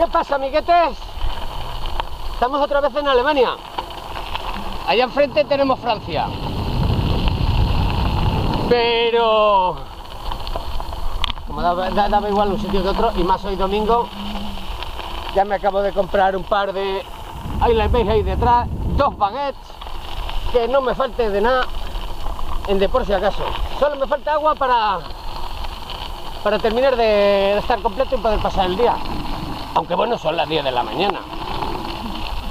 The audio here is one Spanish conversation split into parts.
¿Qué pasa, amiguetes? Estamos otra vez en Alemania. Allá enfrente tenemos Francia. Pero como daba igual un sitio que otro, y más hoy domingo, ya me acabo de comprar un par de... Ahí les veis ahí detrás, 2 baguettes, que no me falte de nada, de por si acaso. Solo me falta agua para terminar de estar completo y poder pasar el día. Aunque bueno, son las 10 de la mañana.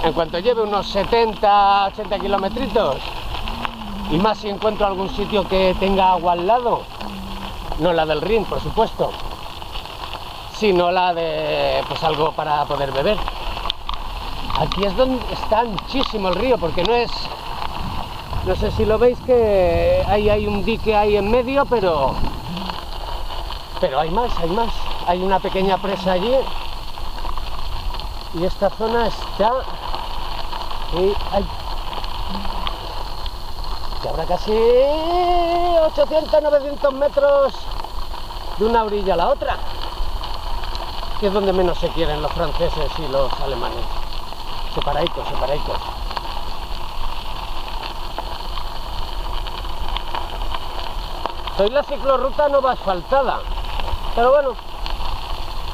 En cuanto lleve unos 70-80 kilometritos, y más si encuentro algún sitio que tenga agua al lado, no la del Rin, por supuesto, sino la de pues algo para poder beber. Aquí es donde está anchísimo el río, porque no sé si lo veis, que hay un dique ahí en medio, pero hay más. Hay una pequeña presa allí, y esta zona está... Y habrá casi 800-900 metros de una orilla a la otra, que es donde menos se quieren los franceses y los alemanes. Separadicos. Hoy la ciclorruta no va asfaltada, pero bueno,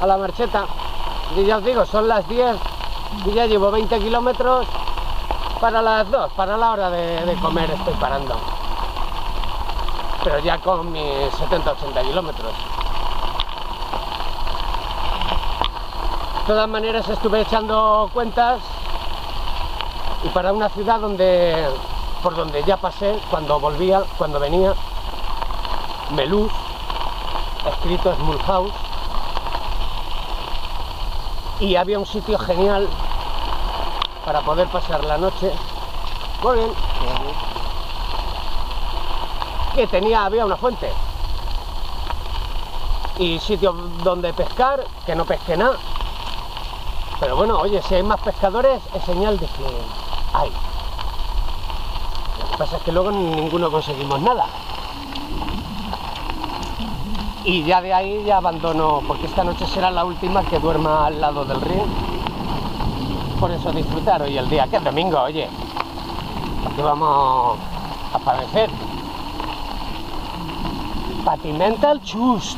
a la marcheta. Y ya os digo, son las 10 y ya llevo 20 kilómetros. Para las 2, para la hora de comer estoy parando. Pero ya con mis 70-80 kilómetros. De todas maneras estuve echando cuentas, y para una ciudad por donde ya pasé cuando venía, Melús, escrito es Mulhouse, y había un sitio genial para poder pasar la noche. Muy bien. Que había una fuente y sitios donde pescar, que no pesqué nada. Pero bueno, oye, si hay más pescadores es señal de que hay. Lo que pasa es que luego ninguno conseguimos nada. Y ya de ahí ya abandono, porque esta noche será la última que duerma al lado del río. Por eso disfrutar hoy el día, que es domingo, oye, que vamos a padecer. Patimental Chust.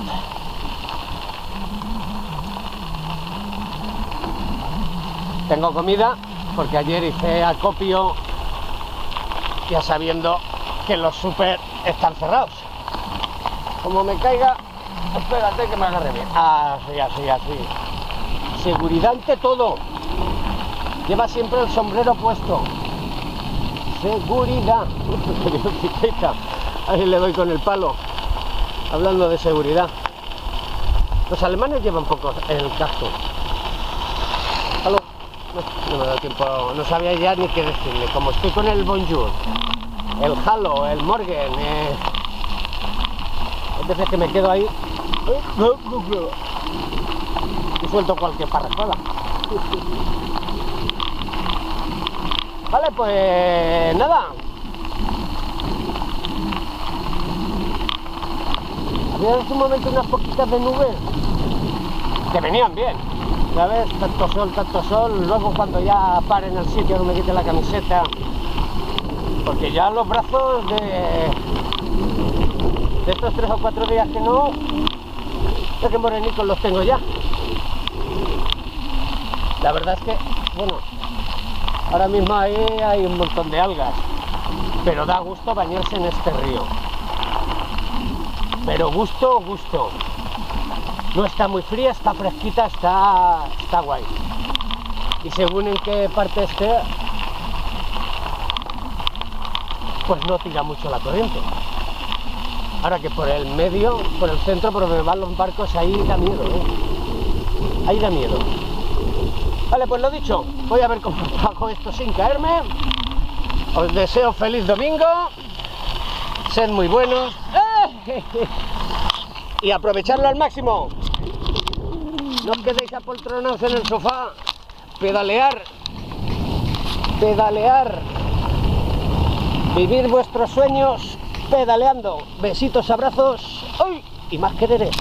Tengo comida, porque ayer hice acopio, ya sabiendo que los súper están cerrados. Como me caiga, espérate que me agarre bien. Así. Seguridad ante todo. Lleva siempre el sombrero puesto. Seguridad. Ahí le doy con el palo. Hablando de seguridad. Los alemanes llevan poco el casco. ¿Aló? No me da tiempo. No sabía ya ni qué decirle. Como estoy con el bonjour, el hallo, el morgen, hay veces que me quedo ahí y suelto cualquier parrafada. Vale, pues nada. Había en su momento unas poquitas de nubes que venían bien, ¿sabes? Tanto sol, luego cuando ya pare en el sitio no me quite la camiseta, porque ya los brazos de estos 3 o 4 días que no, ya que morenicos los tengo ya. La verdad es que, bueno, ahora mismo ahí hay un montón de algas, pero da gusto bañarse en este río. Pero gusto. No está muy fría, está fresquita, está guay. Y según en qué parte esté, pues no tira mucho la corriente. Ahora que por el medio, por el centro, por donde van los barcos, ahí da miedo, Ahí da miedo. Vale, pues lo dicho, voy a ver cómo hago esto sin caerme. Os deseo feliz domingo, sed muy buenos y aprovecharlo al máximo. No os quedéis apoltronados en el sofá. Pedalear. Vivir vuestros sueños pedaleando. Besitos, abrazos. ¡Uy! Y más quereres.